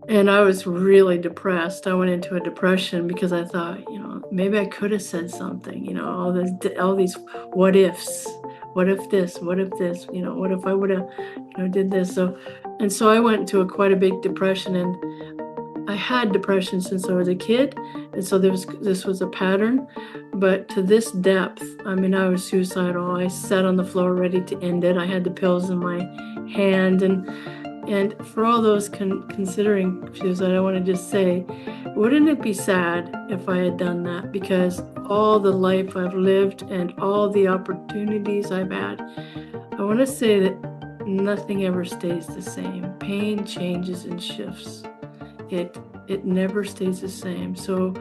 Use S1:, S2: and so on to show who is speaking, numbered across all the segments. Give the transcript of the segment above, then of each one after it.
S1: And I was really depressed. I went into a depression because I thought, maybe I could have said something, all these what ifs. What if this? What if this? What if I would have, did this? So I went into quite a big depression, and I had depression since I was a kid, and so this was a pattern, but to this depth. I mean, I was suicidal. I sat on the floor ready to end it. I had the pills in my hand, and for all those considering suicide, I want to just say, wouldn't it be sad if I had done that? Because all the life I've lived and all the opportunities I've had, I want to say that nothing ever stays the same. Pain changes and shifts. It never stays the same. So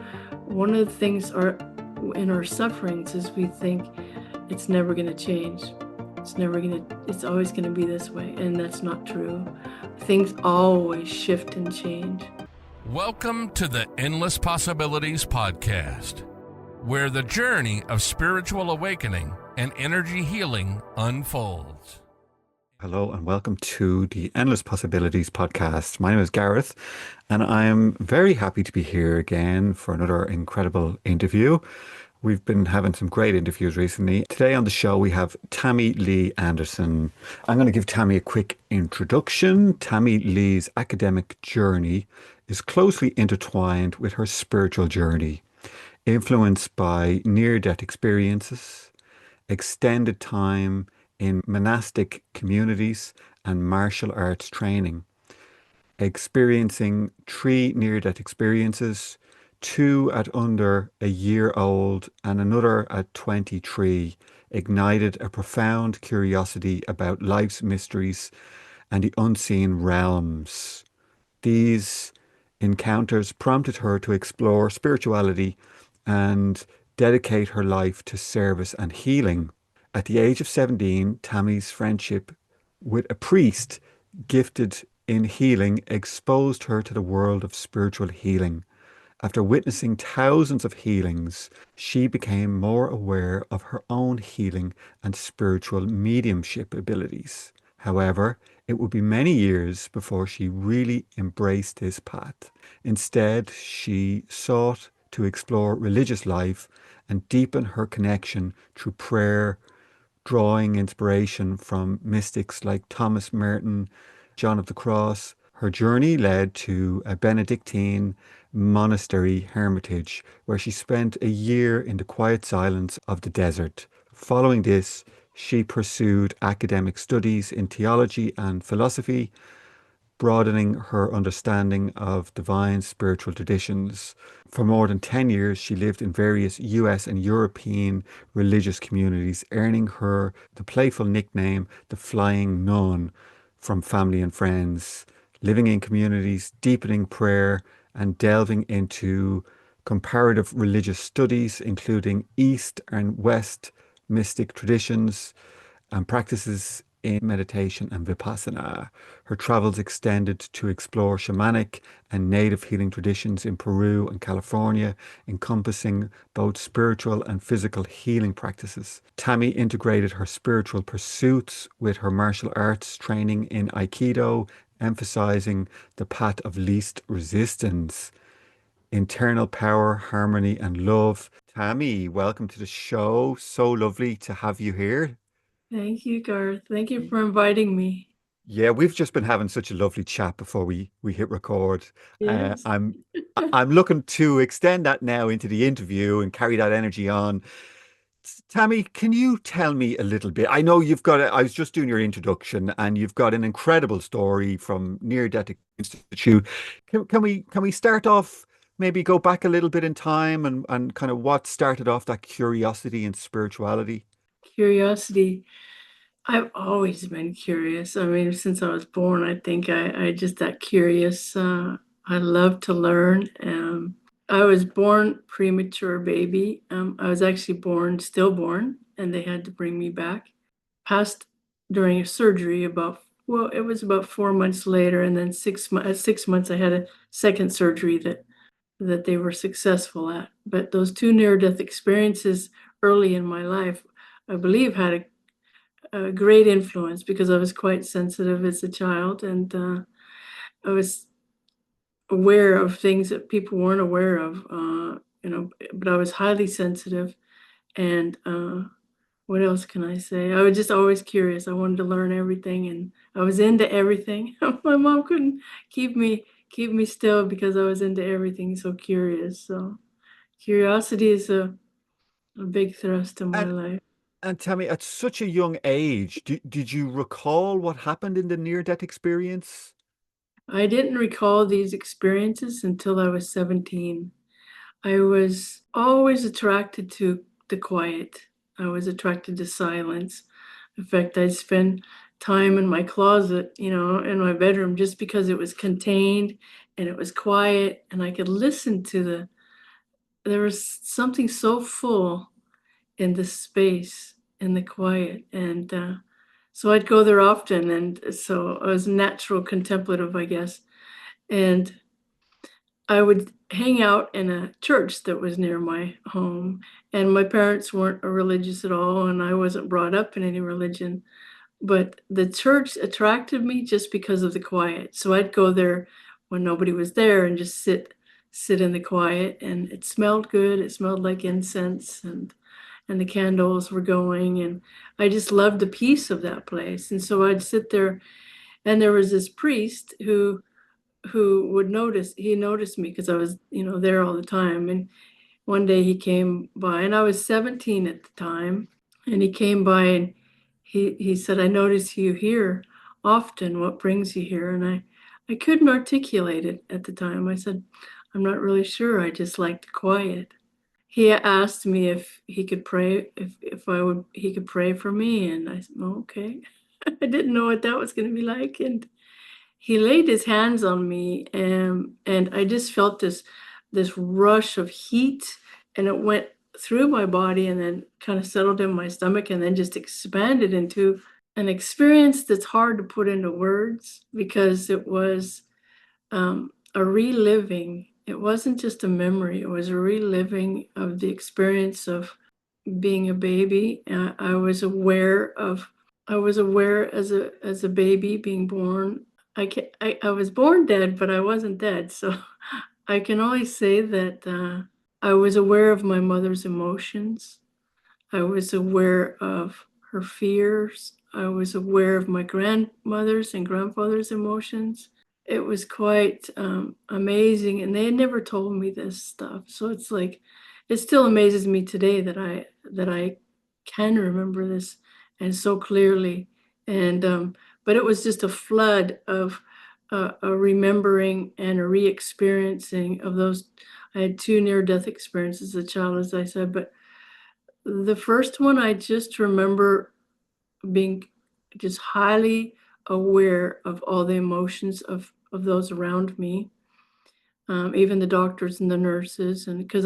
S1: one of the things in our sufferings is we think it's never going to change. It's always going to be this way. And that's not true. Things always shift and change.
S2: Welcome to the Endless Possibilities Podcast, where the journey of spiritual awakening and energy healing unfolds.
S3: Hello and welcome to the Endless Possibilities Podcast. My name is Gareth and I am very happy to be here again for another incredible interview. We've been having some great interviews recently. Today on the show we have Tammy Lee Anderson. I'm going to give Tammy a quick introduction. Tammy Lee's academic journey is closely intertwined with her spiritual journey, influenced by near-death experiences, extended time in monastic communities and martial arts training, experiencing 3 near-death experiences, 2 at under a year old and another at 23, ignited a profound curiosity about life's mysteries and the unseen realms. These encounters prompted her to explore spirituality and dedicate her life to service and healing. At the age of 17, Tammy's friendship with a priest gifted in healing exposed her to the world of spiritual healing. After witnessing thousands of healings, she became more aware of her own healing and spiritual mediumship abilities. However, it would be many years before she really embraced this path. Instead, she sought to explore religious life and deepen her connection through prayer, drawing inspiration from mystics like Thomas Merton, John of the Cross. Her journey led to a Benedictine monastery hermitage where she spent a year in the quiet silence of the desert. Following this, she pursued academic studies in theology and philosophy, broadening her understanding of divine spiritual traditions. For more than 10 years, she lived in various US and European religious communities, earning her the playful nickname the Flying Nun from family and friends, living in communities, deepening prayer, and delving into comparative religious studies, including East and West mystic traditions and practices in meditation and vipassana. Her travels extended to explore shamanic and native healing traditions in Peru and California, encompassing both spiritual and physical healing practices. Tammy integrated her spiritual pursuits with her martial arts training in Aikido, emphasizing the path of least resistance, internal power, harmony, and love. Tammy, welcome to the show. So lovely to have you here.
S1: Thank you, Garth. Thank you for inviting me.
S3: Yeah, we've just been having such a lovely chat before we hit record. Uh,
S1: Yes.
S3: I'm I'm looking to extend that now into the interview and carry that energy on. Tammy, can you tell me a little bit? I know I was just doing your introduction and you've got an incredible story from Near Death Institute. Can we start off, maybe go back a little bit in time and kind of what started off that curiosity and spirituality?
S1: Curiosity. I've always been curious. I mean, since I was born, I think I just that curious. I love to learn. I was born premature baby. I was actually stillborn, and they had to bring me back. Passed during a surgery it was about 4 months later, and then at 6 months, I had a second surgery that they were successful at. But those 2 near-death experiences early in my life, I believe, had a great influence because I was quite sensitive as a child, and I was aware of things that people weren't aware of, but I was highly sensitive. And what else can I say? I was just always curious. I wanted to learn everything, and I was into everything. My mom couldn't keep me still because I was into everything, so curious. So curiosity is a big thrust in my
S3: And
S1: life.
S3: and tell me, at such a young age, did you recall what happened in the near-death experience?
S1: I didn't recall these experiences until I was 17. I was always attracted to the quiet. I was attracted to silence. In fact, I'd spend time in my closet, in my bedroom, just because it was contained and it was quiet and I could listen to there was something so full in the space, in the quiet. And so I'd go there often. And so I was natural contemplative, I guess. And I would hang out in a church that was near my home, and my parents weren't religious at all, and I wasn't brought up in any religion, but the church attracted me just because of the quiet. So I'd go there when nobody was there and just sit in the quiet, and it smelled good. It smelled like incense, and the candles were going, and I just loved the peace of that place. And so I'd sit there, and there was this priest who would notice. He noticed me because I was, there all the time. And one day he came by, and I was 17 at the time, and he came by and he said, "I notice you here often. What brings you here?" And I couldn't articulate it at the time. I said, "I'm not really sure. I just liked quiet." He asked me if he could pray, if he could pray for me, and I said, "Oh, okay." I didn't know what that was going to be like, and he laid his hands on me, and I just felt this rush of heat, and it went through my body and then kind of settled in my stomach and then just expanded into an experience that's hard to put into words because it was a reliving. It wasn't just a memory, it was a reliving of the experience of being a baby. I was aware as a baby being born. I was born dead, but I wasn't dead. So I can only say that I was aware of my mother's emotions. I was aware of her fears. I was aware of my grandmother's and grandfather's emotions. It was quite amazing, and they had never told me this stuff. So it's like, it still amazes me today that I can remember this and so clearly. And but it was just a flood of a remembering and a re-experiencing of those. I had two near-death experiences as a child, as I said, but the first one I just remember being just highly aware of all the emotions of those around me, even the doctors and the nurses. And because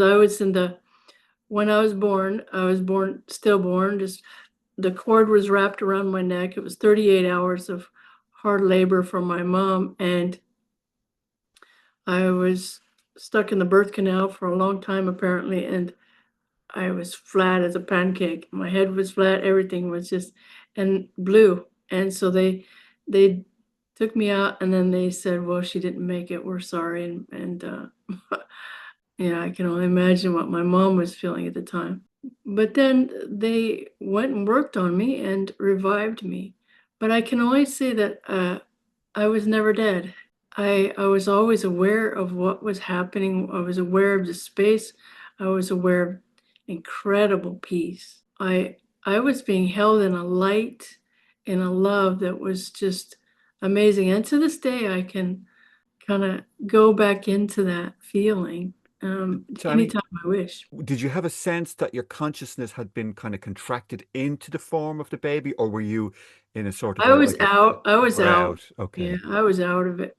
S1: when I was born, stillborn, just the cord was wrapped around my neck. It was 38 hours of hard labor for my mom. And I was stuck in the birth canal for a long time, apparently. And I was flat as a pancake. My head was flat. Everything was just and blue. And so they took me out, and then they said, "Well, she didn't make it. We're sorry." And yeah, I can only imagine what my mom was feeling at the time. But then they went and worked on me and revived me. But I can only say that I was never dead. I was always aware of what was happening. I was aware of the space. I was aware of incredible peace. I was being held in a light, in a love that was just amazing. And to this day, I can kind of go back into that feeling
S3: Tammy,
S1: anytime I wish.
S3: did you have a sense that your consciousness had been kind of contracted into the form of the baby, or were you in a sort of
S1: I was
S3: like a,
S1: out. I
S3: you
S1: was
S3: were
S1: out.
S3: out?
S1: Yeah,
S3: Okay.
S1: I was out of it.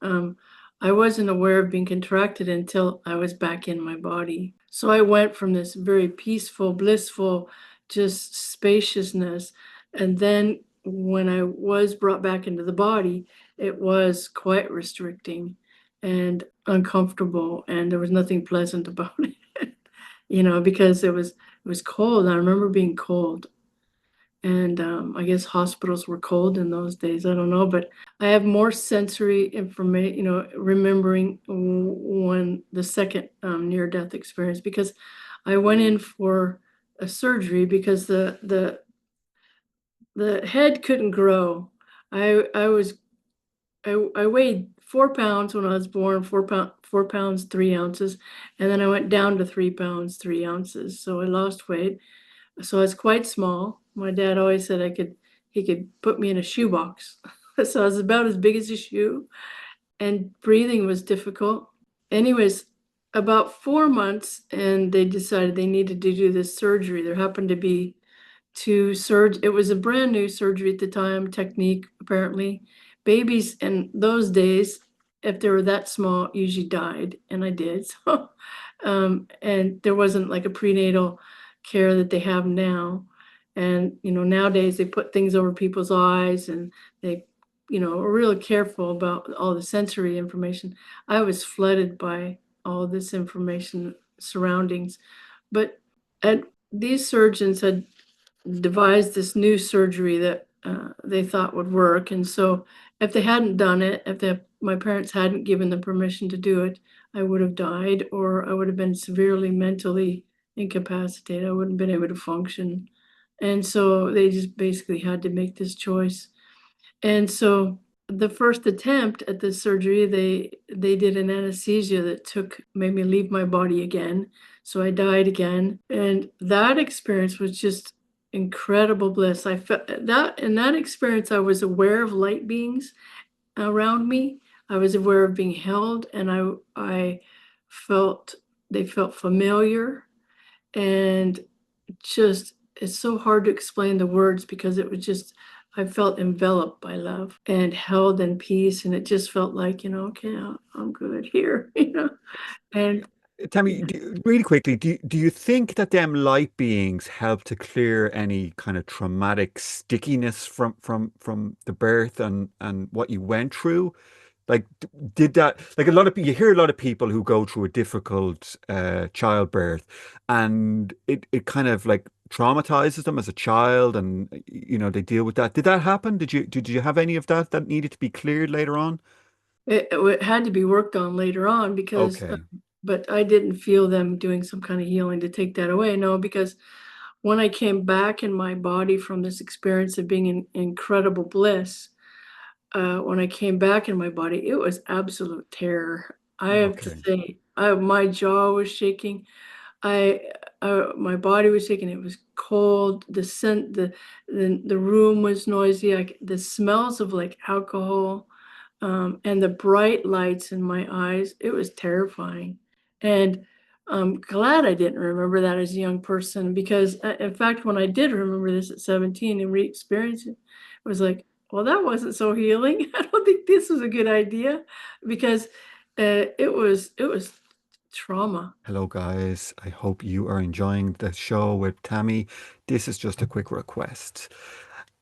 S1: I wasn't aware of being contracted until I was back in my body. So I went from this very peaceful, blissful, just spaciousness. And then when I was brought back into the body, it was quite restricting and uncomfortable. And there was nothing pleasant about it, because it was cold. I remember being cold. And I guess hospitals were cold in those days. I don't know, but I have more sensory information, remembering when the second near-death experience, because I went in for a surgery because the head couldn't grow. I weighed 4 pounds when I was born, 4 pounds 3 ounces, and then I went down to 3 pounds 3 ounces. So I lost weight. So I was quite small. My dad always said he could put me in a shoebox. So I was about as big as a shoe, and breathing was difficult. Anyways, about 4 months, and they decided they needed to do this surgery. There happened to be it was a brand new surgery at the time, technique apparently. Babies in those days, if they were that small, usually died, and I did. So, and there wasn't like a prenatal care that they have now. And nowadays they put things over people's eyes, and they, are really careful about all the sensory information. I was flooded by all this information surroundings, but and these surgeons had devised this new surgery that they thought would work. And so if they hadn't done it, my parents hadn't given them permission to do it, I would have died, or I would have been severely mentally incapacitated. I wouldn't have been able to function. And so they just basically had to make this choice. And so the first attempt at this surgery, they did an anesthesia that made me leave my body again. So I died again. And that experience was just incredible bliss. I felt that in that experience, I was aware of light beings around me. I was aware of being held, and I felt they felt familiar, and just it's so hard to explain the words, because it was just I felt enveloped by love and held in peace, and it just felt like, okay, I'm good here, and
S3: Tammy, really quickly, do you think that them light beings help to clear any kind of traumatic stickiness from the birth and what you went through? Like, did that, like, you hear a lot of people who go through a difficult childbirth, and it kind of like traumatizes them as a child, and they deal with that. Did that happen? Did you have any of that needed to be cleared later on?
S1: it had to be worked on later on, because
S3: Okay.
S1: but I didn't feel them doing some kind of healing to take that away. No, because when I came back in my body from this experience of being in incredible bliss, when I came back in my body, it was absolute terror. I have to
S3: Okay.
S1: say, my jaw was shaking. I, my body was shaking. It was cold. The scent, the room was noisy. The smells of like alcohol, and the bright lights in my eyes. It was terrifying, and I'm glad I didn't remember that as a young person, because, in fact, when I did remember this at 17 and re-experience it, it was like, well, that wasn't so healing. I don't think this was a good idea, because it was trauma.
S3: Hello, guys. I hope you are enjoying the show with Tammy. This is just a quick request.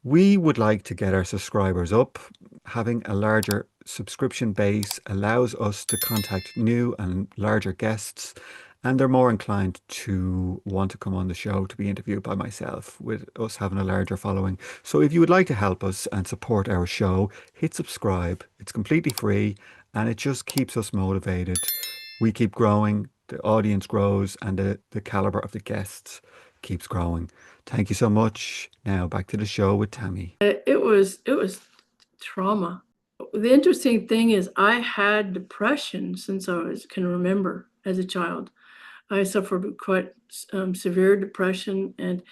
S3: We would like to get our subscribers up. Having a larger subscription base allows us to contact new and larger guests, and they're more inclined to want to come on the show to be interviewed by myself, with us having a larger following. So if you would like to help us and support our show, hit subscribe. It's completely free, and it just keeps us motivated. We keep growing, the audience grows, and the caliber of the guests keeps growing. Thank you so much. Now back to the show with Tammy.
S1: It was trauma. The interesting thing is, I had depression since can remember as a child. I suffered quite severe depression, and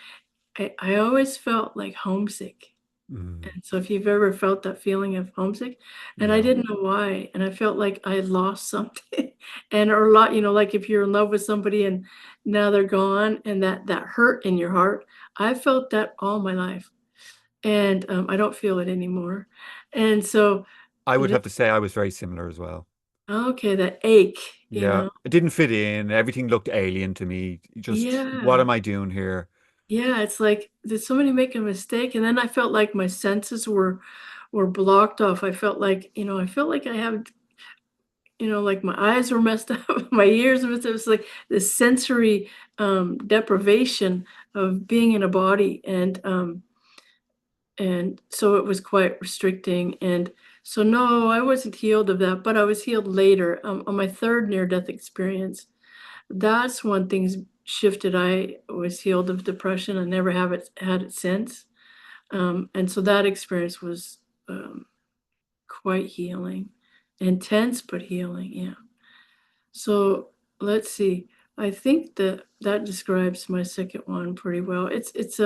S1: I always felt like homesick.
S3: Mm,
S1: And so if you've ever felt that feeling of homesick, and I
S3: yeah,
S1: didn't know why, and I felt like I had lost something, and or a lot, like if you're in love with somebody and now they're gone, and that hurt in your heart, I felt that all my life, and I don't feel it anymore. And so,
S3: I would
S1: th-
S3: have to say I was very similar as well.
S1: okay, that ache,
S3: Yeah, it didn't fit in. Everything looked alien to me. Just, what
S1: yeah.
S3: am I doing here?
S1: Yeah, it's like, did somebody make a mistake? And then I felt like my senses were blocked off. I felt like I have, like my eyes were messed up, my ears were messed up. It's like the sensory deprivation of being in a body. And so it was quite restricting. And So no, I wasn't healed of that, but I was healed later on my third near-death experience. That's when things shifted. I was healed of depression. I never have it had it since. And so that experience was um, quite healing, intense but healing. Yeah. So let's see. I think that that describes my second one pretty well. It's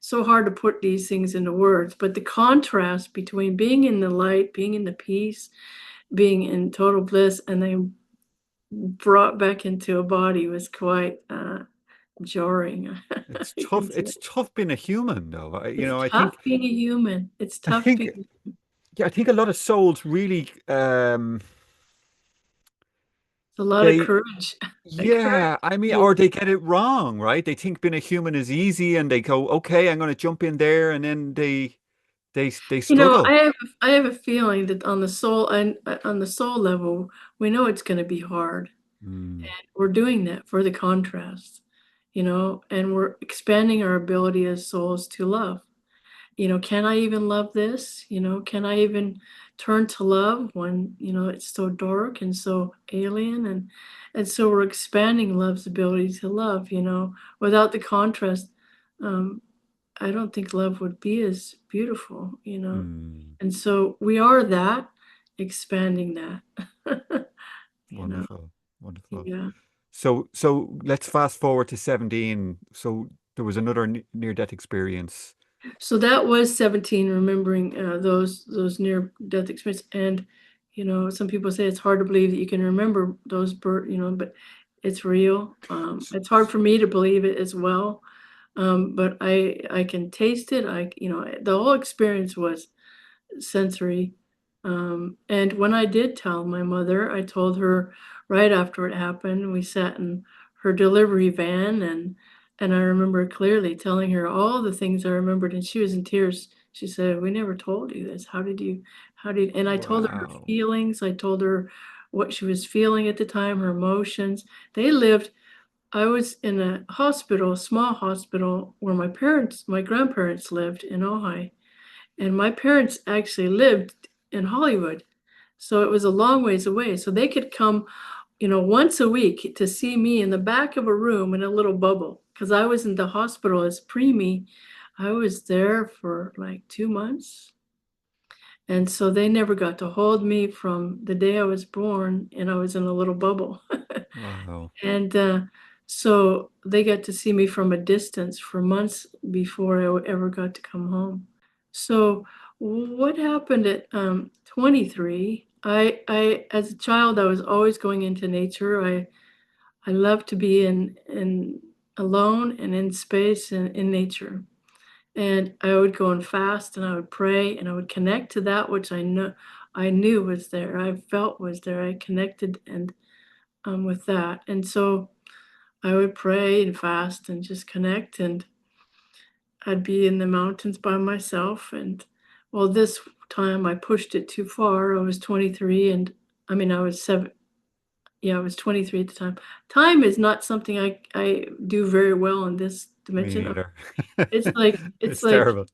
S1: so hard to put these things into words, but the contrast between being in the light, being in the peace, being in total bliss, and then brought back into a body was quite jarring.
S3: It's
S1: You
S3: tough.
S1: can say.
S3: It's tough being a human, though.
S1: It's
S3: I
S1: tough
S3: think,
S1: being a human. It's
S3: I
S1: tough
S3: think,
S1: being.
S3: yeah, I think a lot of souls really,
S1: It's a lot of
S3: they,
S1: courage. Courage.
S3: yeah, I mean,
S1: Yeah.
S3: or they get it wrong, right? They think being a human is easy, and they go, okay, I'm going to jump in there, and then they
S1: You know,
S3: struggle.
S1: I have a feeling that on the soul and on the soul level, we know it's going to be hard.
S3: Mm,
S1: We're doing that for the contrast, and we're expanding our ability as souls to love. Can I even love this? Can I even turn to love when, it's so dark and so alien? And so we're expanding love's ability to love, without the contrast. Um, I don't think love would be as beautiful.
S3: mm,
S1: And so we are that, expanding that, you know,
S3: wonderful, wonderful.
S1: yeah.
S3: So let's fast forward to 17. So there was another near-death experience.
S1: So that was 17, remembering those near death experiences. And some people say it's hard to believe that you can remember those but it's real.
S3: S-
S1: It's hard for me to believe it as well. But I can taste it. The whole experience was sensory. And when I did tell my mother, I told her right after it happened. We sat in her delivery van, and I remember clearly telling her all the things I remembered, and she was in tears. She said, "We never told you this. How did?" And I told her
S3: Wow.
S1: feelings. I told her what she was feeling at the time, her emotions. They lived. I was in a hospital, a small hospital, where my grandparents lived in Ojai, and my parents actually lived in Hollywood. So it was a long ways away. So they could come, once a week to see me in the back of a room in a little bubble. Because I was in the hospital as preemie. I was there for like 2 months. And so they never got to hold me from the day I was born, and I was in a little bubble.
S3: Wow.
S1: And so they got to see me from a distance for months before I ever got to come home. So what happened at 23? As a child, I was always going into nature. I loved to be in alone and in space and in nature. And I would go and fast, and I would pray, and I would connect to that which I knew was there. I felt was there. I connected and with that. And so I would pray and fast and just connect, and I'd be in the mountains by myself. And well, this time I pushed it too far. I was 23, and I mean, I was seven. Yeah, I was 23 at the time. Time is not something I do very well in this
S3: Me
S1: dimension.
S3: neither.
S1: It's
S3: It's
S1: like
S3: terrible.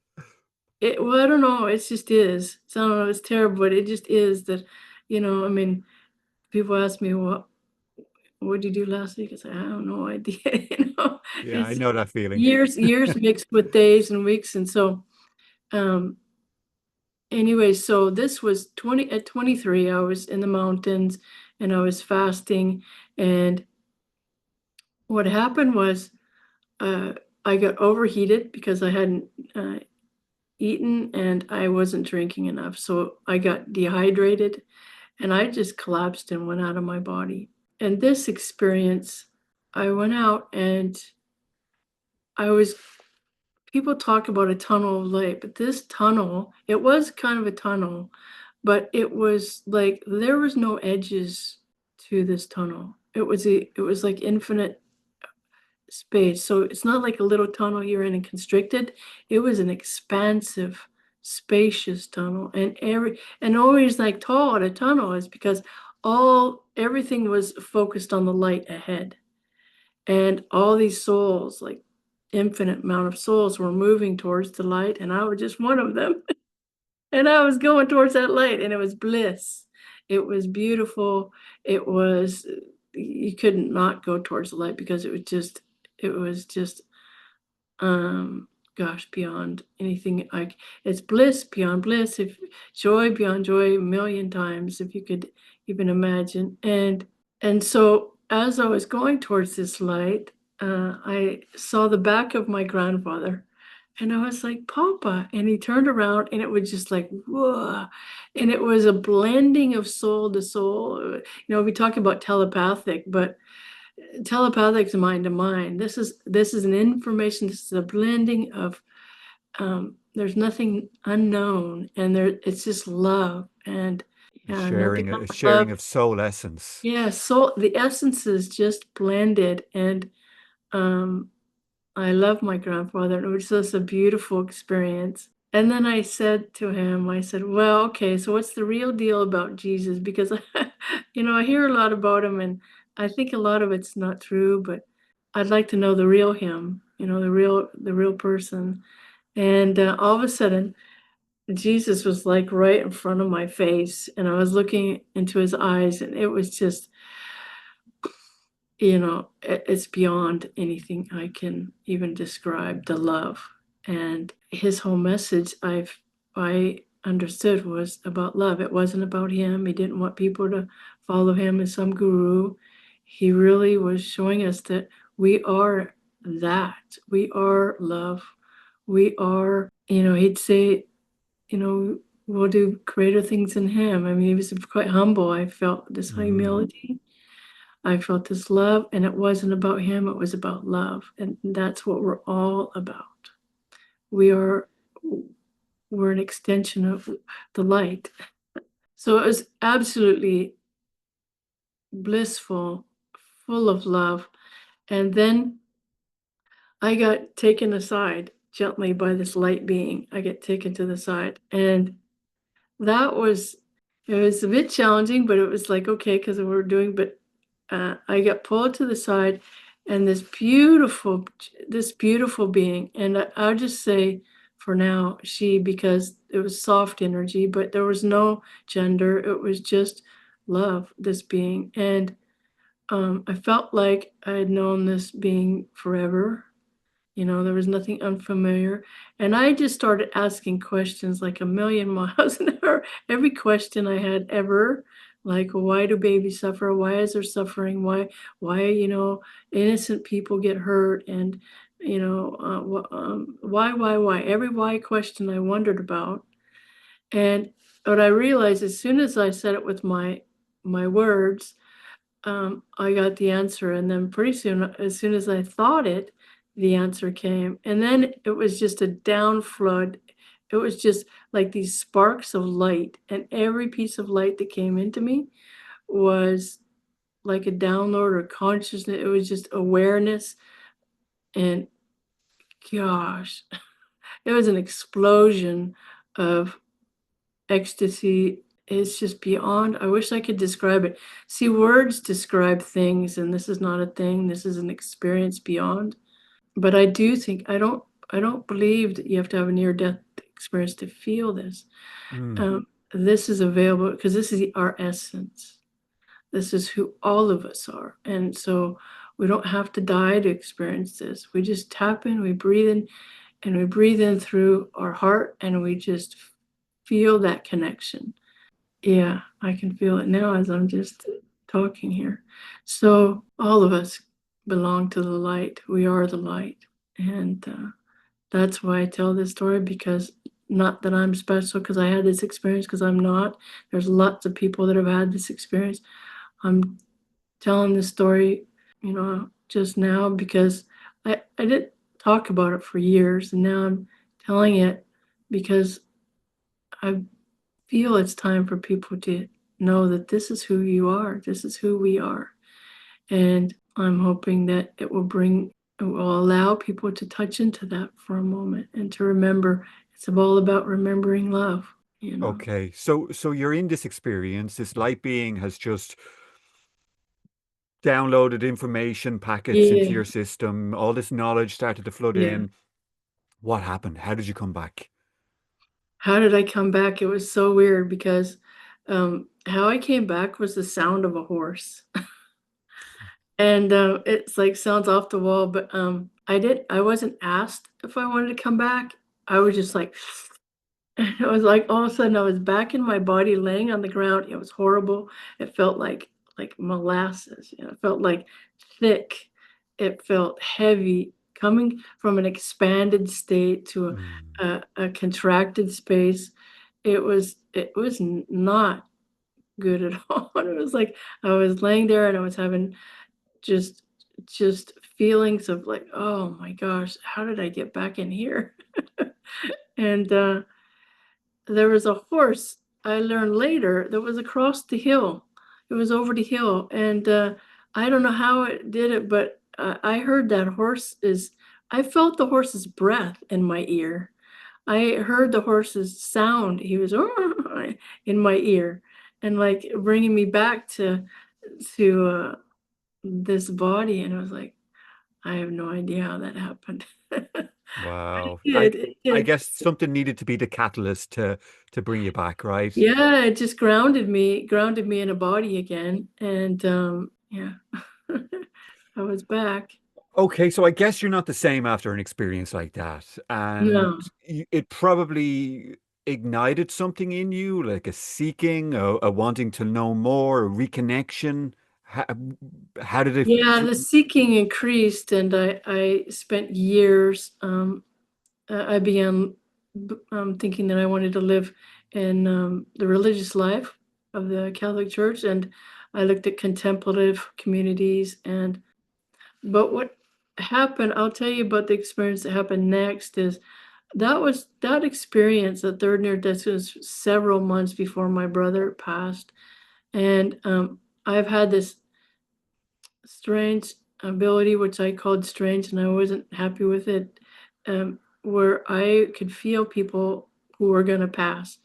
S1: it. Well, I don't know. It just is. So I don't know. It's terrible, but it just is that. I mean, people ask me, what did you do last week? I said, I have no idea.
S3: Yeah, I
S1: It's
S3: know that feeling.
S1: years mixed with days and weeks. And so, um, anyway, so this was 23. I was in the mountains, and I was fasting. And what happened was, uh, I got overheated because I hadn't eaten, and I wasn't drinking enough. So I got dehydrated, and I just collapsed and went out of my body. And this experience, I went out, and I was people talk about a tunnel of light, but this tunnel, it was kind of a tunnel, but it was like there was no edges to this tunnel. It was like infinite space. So it's not like a little tunnel you're in and constricted. It was an expansive, spacious tunnel. And always like tall at a tunnel is because everything was focused on the light ahead. And all these souls, like infinite amount of souls, were moving towards the light, and I was just one of them. And I was going towards that light, and it was bliss. It was beautiful. It was, you couldn't not go towards the light because it was just, gosh, beyond anything. It's bliss beyond bliss, if joy beyond joy, a million times, if you could even imagine. And so as I was going towards this light, I saw the back of my grandfather, and I was like, Papa. And he turned around, and it was just like, whoa. And it was a blending of soul to soul. We talk about telepathic, but telepathic is mind to mind. This is an information. This is a blending of, there's nothing unknown, and it's just love. And yeah, nothing
S3: Sharing a
S1: but love.
S3: sharing of soul essence.
S1: Yeah, so the essences just blended, and um, I love my grandfather. It was just a beautiful experience. And then I said to him, I said, well, okay, so what's the real deal about Jesus? Because, I hear a lot about him, and I think a lot of it's not true, but I'd like to know the real him, the real person. And all of a sudden, Jesus was like right in front of my face, and I was looking into his eyes, and it was just, it's beyond anything I can even describe, the love. And his whole message, I understood, was about love. It wasn't about him. He didn't want people to follow him as some guru. He really was showing us that we are that. We are love. We are, he'd say, we'll do greater things in him. I mean, he was quite humble. I felt this
S3: Mm.
S1: humility. I felt this love, and it wasn't about him, it was about love. And that's what we're all about. We are, we're an extension of the light. So it was absolutely blissful, full of love. And then I got taken aside gently by this light being. I get taken to the side. And that was, it was a bit challenging, but it was like, okay, because we're doing, but I got pulled to the side, and this beautiful being, and I'll just say for now, she, because it was soft energy, but there was no gender. It was just love, this being. And I felt like I had known this being forever. There was nothing unfamiliar. And I just started asking questions like a million miles an hour. Every question I had ever, like, why do babies suffer? Why is there suffering? Why, innocent people get hurt? And, why? Every why question I wondered about. And what I realized as soon as I said it with my words, I got the answer. And then pretty soon, as soon as I thought it, the answer came. And then it was just a down flood. It was just like these sparks of light. And every piece of light that came into me was like a download or consciousness. It was just awareness. And gosh, it was an explosion of ecstasy. It's just beyond. I wish I could describe it. See, words describe things, and this is not a thing. This is an experience beyond. But I do think I don't believe that you have to have a near-death experience to feel this.
S3: Mm.
S1: Um, this is available because this is our essence. This is who all of us are, and so we don't have to die to experience this. We just tap in, we breathe in, and we breathe in through our heart, and we just feel that connection. Yeah, I can feel it now as I'm just talking here. So all of us belong to the light. We are the light. And that's why I tell this story, because not that I'm special because I had this experience, because I'm not. There's lots of people that have had this experience. I'm telling this story, just now because I didn't talk about it for years, and now I'm telling it because I feel it's time for people to know that this is who you are. This is who we are. And I'm hoping that it will allow people to touch into that for a moment and to remember it's all about remembering love.
S3: Okay, so you're in this experience. This light being has just downloaded information packets into
S1: Yeah,
S3: your system. All this knowledge started to flood
S1: yeah.
S3: in. What happened? How did you come back?
S1: How did I come back? It was so weird because how I came back was the sound of a horse. And it's like sounds off the wall, but I wasn't asked if I wanted to come back. I was just like, it was like all of a sudden I was back in my body laying on the ground. It was horrible. It felt like molasses, you know, it felt like thick. It felt heavy coming from an expanded state to
S3: Mm.
S1: a contracted space. It was not good at all. And it was like I was laying there and I was having just just feelings of like, oh my gosh, how did I get back in here? And there was a horse I learned later that was across the hill. It was over the hill, and I don't know how it did it, but I heard that horse is. I felt the horse's breath in my ear. I heard the horse's sound. He was in my ear, and like bringing me back to this body, and I was like, I have no idea how that happened. But it
S3: Wow.
S1: did. It
S3: I
S1: did.
S3: guess something needed to be the catalyst to bring you back, right?
S1: Yeah, it just grounded me in a body again, and yeah, I was back.
S3: Okay, so I guess you're not the same after an experience like that. And
S1: No,
S3: it probably ignited something in you, like a seeking, a wanting to know more, a reconnection. How, how did it?
S1: yeah, the seeking increased, and I spent years. I began thinking that I wanted to live in the religious life of the Catholic Church, and I looked at contemplative communities. And but what happened, I'll tell you about the experience that happened next. Is that experience, the third near death, was several months before my brother passed, and I've had this strange ability, which I called strange, and I wasn't happy with it, where I could feel people who were going to pass.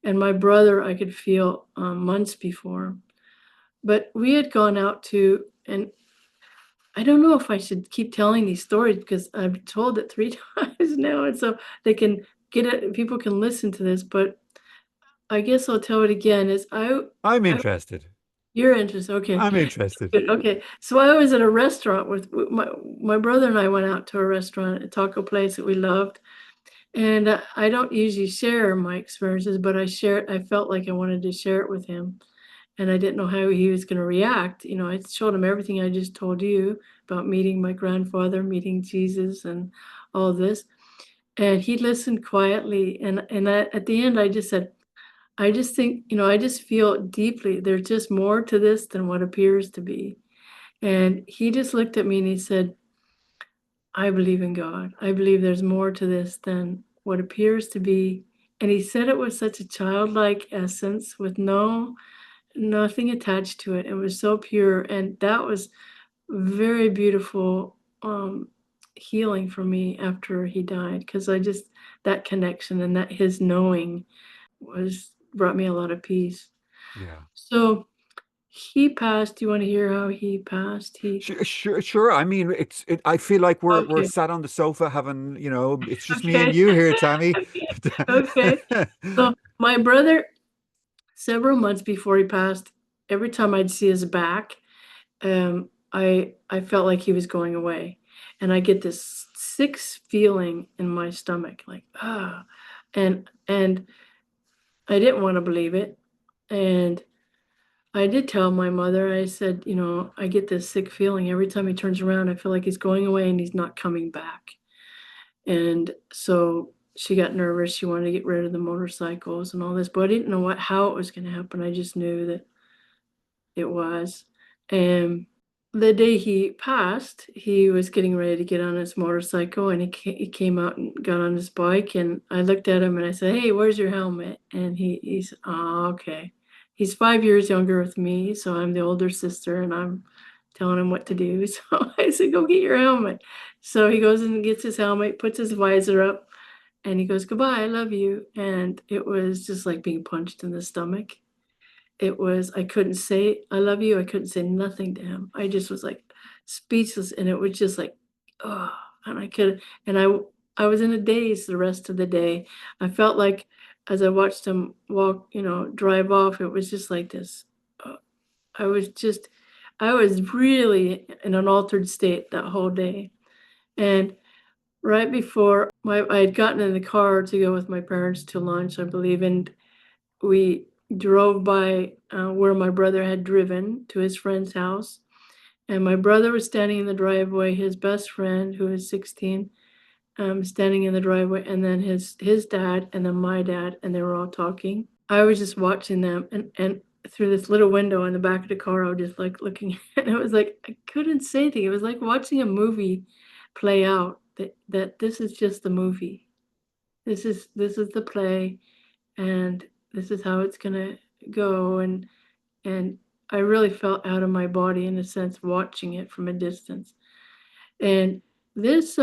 S1: And my brother, I could feel months before. But we had gone out to, and I don't know if I should keep telling these stories because I've told it three times now, and so they can get it. People can listen to this, but I guess I'll tell it again.
S3: I'm
S1: I
S3: interested.
S1: You're interested. Okay.
S3: I'm interested.
S1: Good. Okay. So I was at a restaurant with my brother, and I went out to a restaurant, a taco place that we loved. And I don't usually share my experiences, but I felt like I wanted to share it with him. And I didn't know how he was going to react. You know, I showed him everything I just told you about meeting my grandfather, meeting Jesus, and all this. And he listened quietly. At the end, I just said, I just think, I just feel deeply there's just more to this than what appears to be. And he just looked at me and he said, I believe in God. I believe there's more to this than what appears to be. And he said it with such a childlike essence with nothing attached to it. It was so pure. And that was very beautiful healing for me after he died. Because that connection and that his knowing was brought me a lot of peace.
S3: Yeah.
S1: So he passed. Do you want to hear how he passed?
S3: Sure, sure, sure. I mean, I feel like we're
S1: Okay.
S3: sat on the sofa having, it's just me and
S1: Okay.
S3: you here, Tammy.
S1: Okay. Okay. So my brother, several months before he passed, every time I'd see his back, I felt like he was going away, and I get this sick feeling in my stomach, like and I didn't want to believe it, and I did tell my mother. I said, I get this sick feeling every time he turns around. I feel like he's going away and he's not coming back. And so she got nervous. She wanted to get rid of the motorcycles and all this, but I didn't know how it was going to happen. I just knew that it was. And the day he passed, he was getting ready to get on his motorcycle, and he came out and got on his bike. And I looked at him and I said, "Hey, where's your helmet?" And he's, "Oh, okay." He's 5 years younger with me, so I'm the older sister, and I'm telling him what to do. So I said, "Go get your helmet." So he goes and gets his helmet, puts his visor up, and he goes, "Goodbye, I love you." And it was just like being punched in the stomach. I couldn't say I love you. I couldn't say nothing to him. I just was like speechless, and it was just like, and I was in a daze the rest of the day. I felt like as I watched him walk, drive off, it was just like this. uh, I was just, I was really in an altered state that whole day. And right before I had gotten in the car to go with my parents to lunch, I believe, and we drove by where my brother had driven to his friend's house. And my brother was standing in the driveway, his best friend, who was 16, standing in the driveway, and then his dad, and then my dad, and they were all talking. I was just watching them, and through this little window in the back of the car, I was just like looking, and it was like I couldn't say anything. It was like watching a movie play out. That this is just the movie. This is the play, and this is how it's gonna go. And I really felt out of my body in a sense watching it from a distance. And this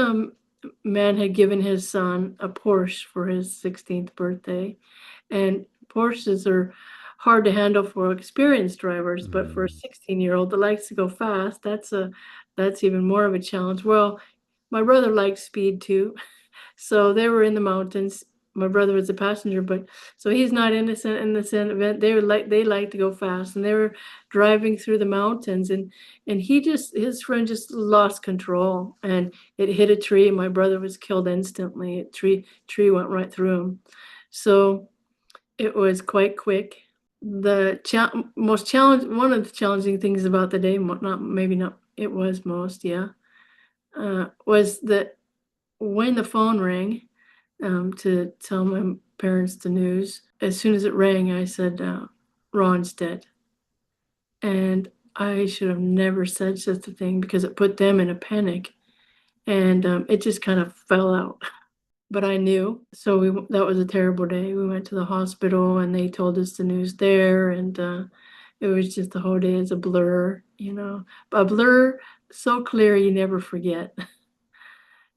S1: man had given his son a Porsche for his 16th birthday. And Porsches are hard to handle for experienced drivers, but for a 16-year-old that likes to go fast, that's even more of a challenge. Well, my brother likes speed too. So they were in the mountains. My brother was a passenger, but so he's not innocent in this event. They like to go fast, and they were driving through the mountains, and his friend just lost control, and it hit a tree. My brother was killed instantly. A tree went right through him. So it was quite quick. The most challenge one of the challenging things about the day, not maybe not it was most, yeah, was that when the phone rang to tell my parents the news. As soon as it rang, I said, Ron's dead. And I should have never said such a thing because it put them in a panic. And it just kind of fell out. But I knew. So that was a terrible day. We went to the hospital and they told us the news there. And it was just the whole day is a blur, A blur so clear you never forget.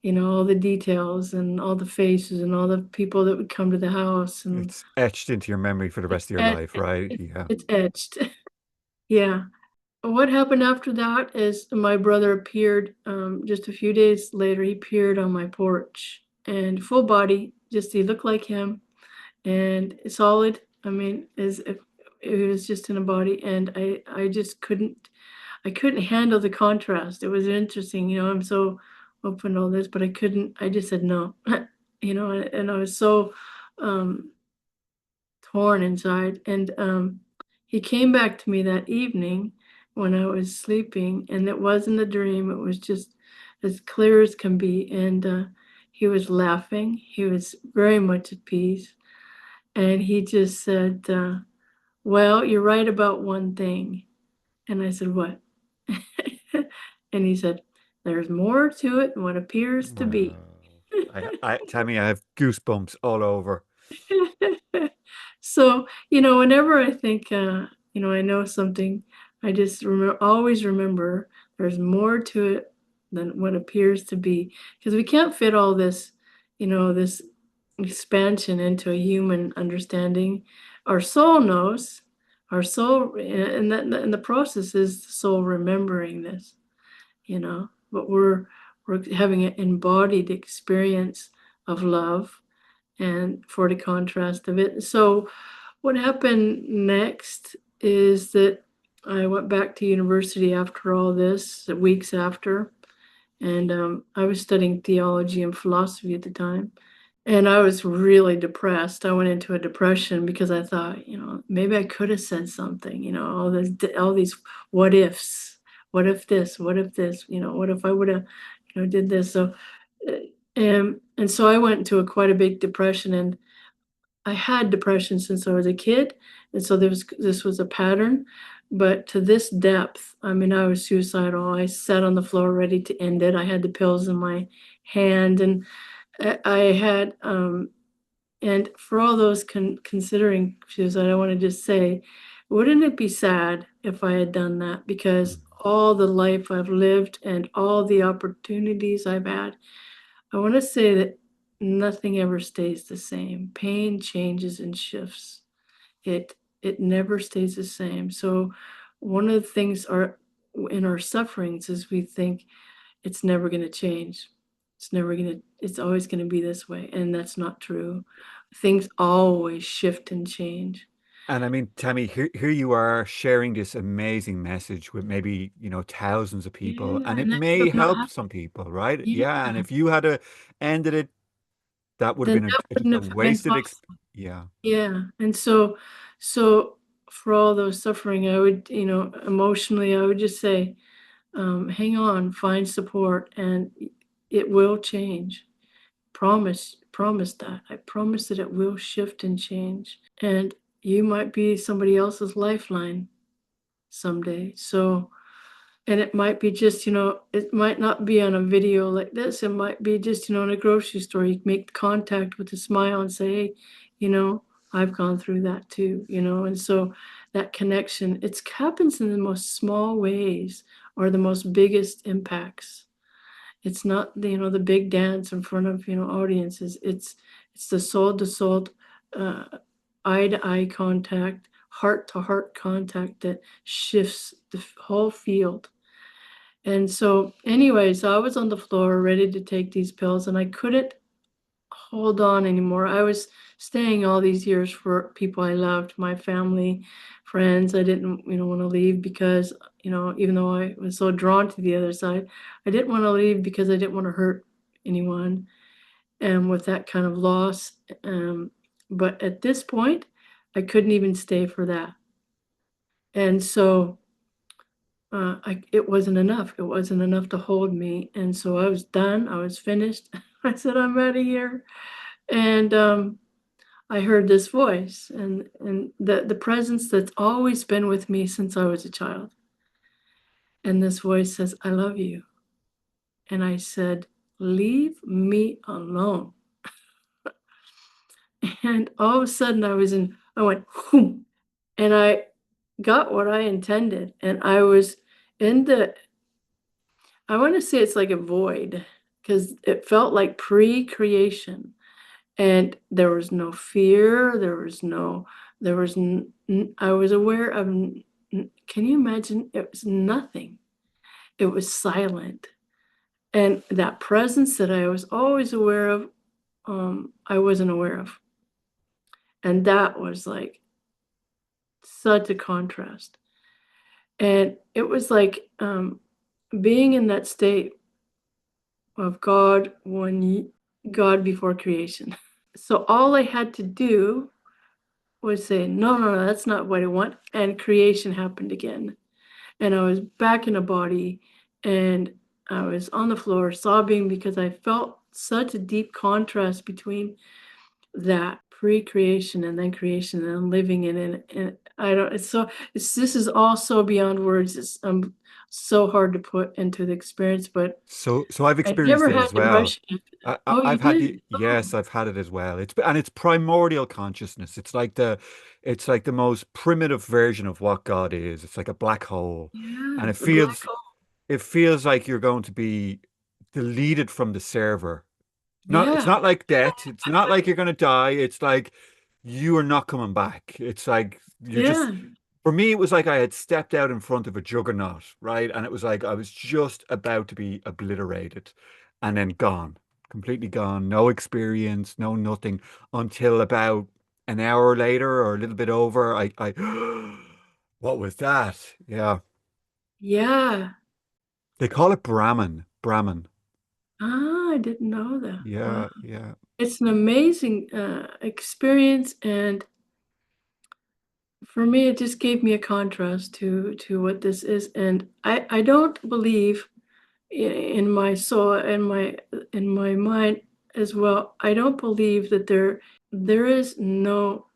S1: All the details and all the faces and all the people that would come to the house, and
S3: It's etched into your memory for the rest of your
S1: et-
S3: life, right?
S1: it-
S3: Yeah.
S1: it's etched. Yeah. What happened after that is my brother appeared just a few days later. He appeared on my porch and full body, just he looked like him and solid. I mean, as if it was just in a body, and I just couldn't handle the contrast. It was interesting, I'm so open to all this, but I just said no, and I was so um, torn inside. And he came back to me that evening when I was sleeping, and it wasn't a dream. It was just as clear as can be. And he was laughing. He was very much at peace. And he just said, well, you're right about one thing. And I said, what? And he said, there's more to it than what appears to
S3: Wow.
S1: be.
S3: Tammy, I have goosebumps all over.
S1: So, whenever I think, I know something, I just always remember there's more to it than what appears to be. Because we can't fit all this expansion into a human understanding. Our soul knows, our soul, and the process is the soul remembering this. But we're having an embodied experience of love, and for the contrast of it. So what happened next is that I went back to university after all this, weeks after, and I was studying theology and philosophy at the time. And I was really depressed. I went into a depression because I thought, maybe I could have said something, all these what ifs. What if this? What if this? What if I would have, did this? So, uh, and so I went into quite a big depression, and I had depression since I was a kid, and so this was a pattern. But to this depth, I mean, I was suicidal. I sat on the floor ready to end it. I had the pills in my hand, and I had, and for all those considering suicide, I want to just say, wouldn't it be sad if I had done that? Because all the life I've lived and all the opportunities I've had, I want to say that nothing ever stays the same. Pain changes and shifts. It never stays the same. So one of the things in our sufferings is we think it's never going to change. It's always going to be this way. And that's not true. things always shift and change.
S3: And I mean, Tammy, here you are sharing this amazing message with maybe, thousands of people,
S1: Yeah,
S3: and it
S1: and that could
S3: may
S1: have not
S3: help
S1: happened.
S3: some people, right?
S1: Yeah,
S3: Yeah. And if you had ended it, that would have
S1: then
S3: been
S1: that
S3: just
S1: wouldn't
S3: a
S1: have been
S3: wasted
S1: possible.
S3: yeah.
S1: Yeah, and so for all those suffering, I would, emotionally, I would just say, hang on, find support, and it will change. Promise that. I promise that it will shift and change. And you might be somebody else's lifeline someday. So, and it might be just, it might not be on a video like this. It might be just, in a grocery store. You make contact with a smile and say, hey, you know, I've gone through that too, and so that connection, it happens in the most small ways or the most biggest impacts. It's not the big dance in front of audiences. It's the soul to soul, uh, eye to eye contact, heart to heart contact that shifts the whole field. And so, anyways, I was on the floor ready to take these pills, and I couldn't hold on anymore. I was staying all these years for people I loved, my family, friends. I didn't, want to leave because, even though I was so drawn to the other side, I didn't want to leave because I didn't want to hurt anyone. And with that kind of loss, but at this point, I couldn't even stay for that. And so it wasn't enough. It wasn't enough to hold me. And so I was done. I was finished. I said, I'm out of here. And I heard this voice and the presence that's always been with me since I was a child. And this voice says, I love you. And I said, leave me alone. And all of a sudden I went, whoom, and I got what I intended. And I was in I want to say it's like a void because it felt like pre-creation. And there was no fear, there was I was aware of can you imagine? It was nothing. It was silent. And that presence that I was always aware of, I wasn't aware of. And that was like such a contrast. And it was like being in that state of God God before creation. So all I had to do was say, no, no, no, that's not what I want. And creation happened again. And I was back in a body and I was on the floor sobbing because I felt such a deep contrast between that pre-creation and then creation and living in it. And I don't, this is all so beyond words. It's so hard to put into the experience, but
S3: So I've
S1: I
S3: experienced
S1: never
S3: it
S1: had
S3: as well.
S1: depression after that. Oh, you
S3: I've had
S1: did? Oh,
S3: yes, I've had it as well. It's primordial consciousness. It's like the most primitive version of what God is. It's like a black hole, and
S1: yeah,
S3: it
S1: the black
S3: feels
S1: hole.
S3: it feels like you're going to be deleted from the server. It's
S1: Yeah,
S3: not like death. It's not like you're going to die. It's like you are not coming back. It's like you're just
S1: yeah,
S3: for me, it was like I had stepped out in front of a juggernaut, right? And it was like I was just about to be obliterated and then gone, completely gone. No experience, no nothing until about an hour later or a little bit over. What was that? Yeah.
S1: yeah.
S3: They call it Brahman. Brahman.
S1: Ah, I didn't know that. Wow.
S3: Yeah. Yeah.
S1: It's an amazing experience, and for me, it just gave me a contrast to what this is. And I don't believe in my soul and in my mind as well. I don't believe that there is no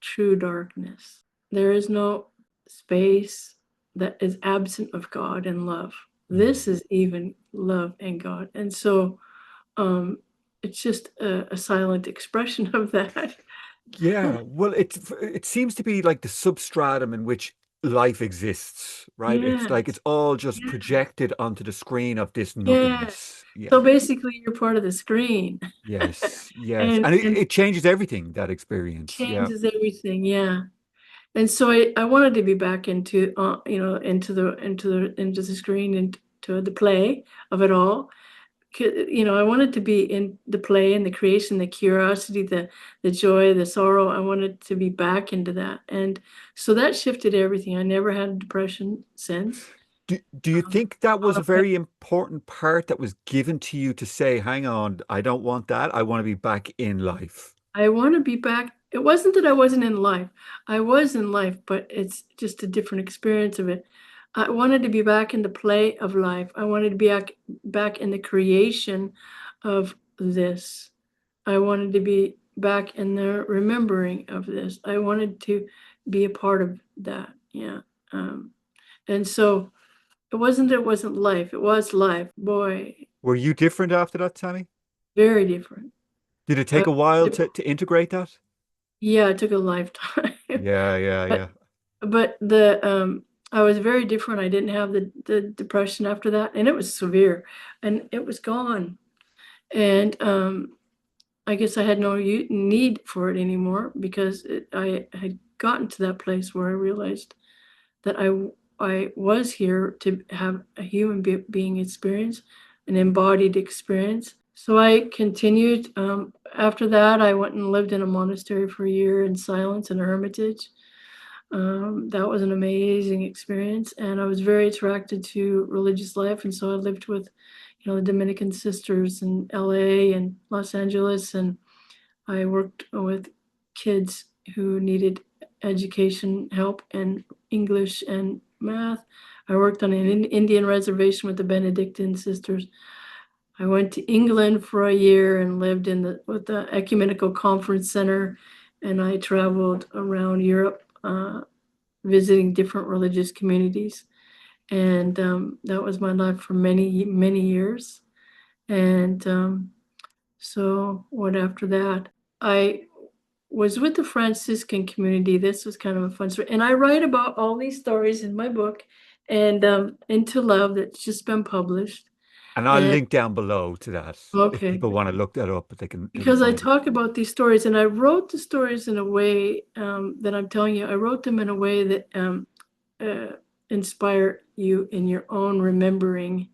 S1: true darkness. There is no space that is absent of God and love. This
S3: Mm.
S1: is even love and God, and so um, it's just a silent expression of that.
S3: Yeah, well, it seems to be like the substratum in which life exists, right? It's like
S1: Yes,
S3: it's all just
S1: yeah,
S3: projected onto the screen of this
S1: yes.
S3: nothingness.
S1: So
S3: Yeah.
S1: basically, you're part of the screen,
S3: Yes, yes.
S1: and
S3: And it changes everything, that experience. Yeah.
S1: changes everything. Yeah. And so I wanted to be back into into the screen and to the play of it all I wanted to be in the play and the creation, the curiosity, the joy, the sorrow. I wanted to be back into that. And so that shifted everything. I never had depression since.
S3: Do you think that was a
S1: Okay.
S3: very important part that was given to you to say, hang on, I don't want that. I want to be back in life.
S1: I want to be back. It wasn't that I wasn't in life. I was in life, but it's just a different experience of it. I wanted to be back in the play of life. I wanted to be back in the creation of this. I wanted to be back in the remembering of this. I wanted to be a part of that. Yeah. Um, and so it wasn't life. It was life. Boy,
S3: Were you different after that, Tammy?
S1: very different.
S3: Did it
S1: I,
S3: take a while to integrate that?
S1: yeah, it took a lifetime.
S3: Yeah, yeah,
S1: But
S3: yeah.
S1: but I was very different. I didn't have the depression after that, and it was severe, and it was gone. And I guess I had no need for it anymore because I had gotten to that place where I realized that I was here to have a human being experience, an embodied experience. So I continued. After that, I went and lived in a monastery for a year in silence in a hermitage. That was an amazing experience, and I was very attracted to religious life, and so I lived with, the Dominican sisters in LA and Los Angeles, and I worked with kids who needed education help and English and math. I worked on an Indian reservation with the Benedictine sisters. I went to England for a year and lived with the Ecumenical Conference Center, and I traveled around Europe, visiting different religious communities. And that was my life for many, many years. And so what after that? I was with the Franciscan community. This was kind of a fun story. And I write about all these stories in my book and Into Love that's just been published.
S3: And I'll
S1: And
S3: link down below to that if
S1: okay,
S3: people want to look that up, but they can
S1: because I
S3: find it.
S1: talk about these stories and I wrote the stories in a way that I'm telling you, I wrote them in a way that uh, inspire you in your own remembering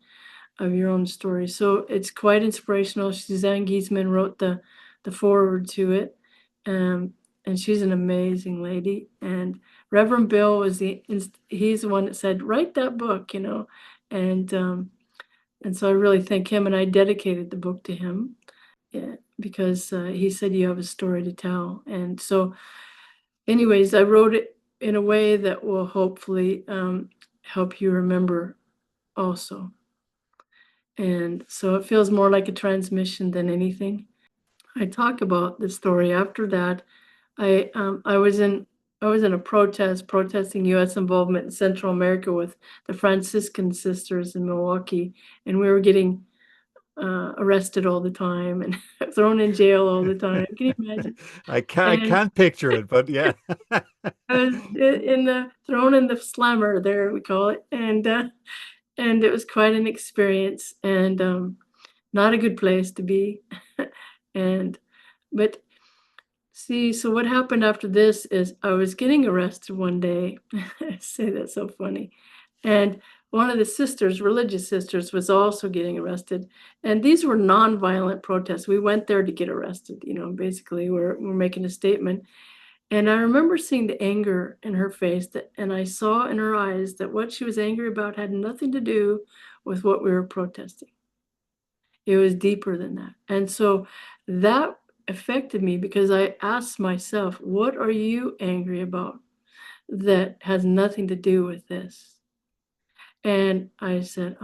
S1: of your own story. So it's quite inspirational. Suzanne Giesman wrote the foreword to it, um, and she's an amazing lady. And Reverend Bill he's the one that said, write that book, and so I really thank him, and I dedicated the book to him, yeah, because he said you have a story to tell. And so, anyways, I wrote it in a way that will hopefully help you remember also. And so it feels more like a transmission than anything. I talk about the story. After that, I was in a protest protesting U.S. involvement in Central America with the Franciscan sisters in Milwaukee, and we were getting arrested all the time and thrown in jail all the time. Can you imagine?
S3: I
S1: And
S3: can't picture it, but yeah.
S1: I was in the thrown in the slammer there, we call it, and it was quite an experience and not a good place to be. and but see, so what happened after this is I was getting arrested one day. I say that's so funny. And one of the sisters, religious sisters, was also getting arrested. And these were nonviolent protests. We went there to get arrested, basically we're making a statement. And I remember seeing the anger in her face and I saw in her eyes that what she was angry about had nothing to do with what we were protesting. It was deeper than that. And so that affected me because I asked myself, what are you angry about that has nothing to do with this? And I said,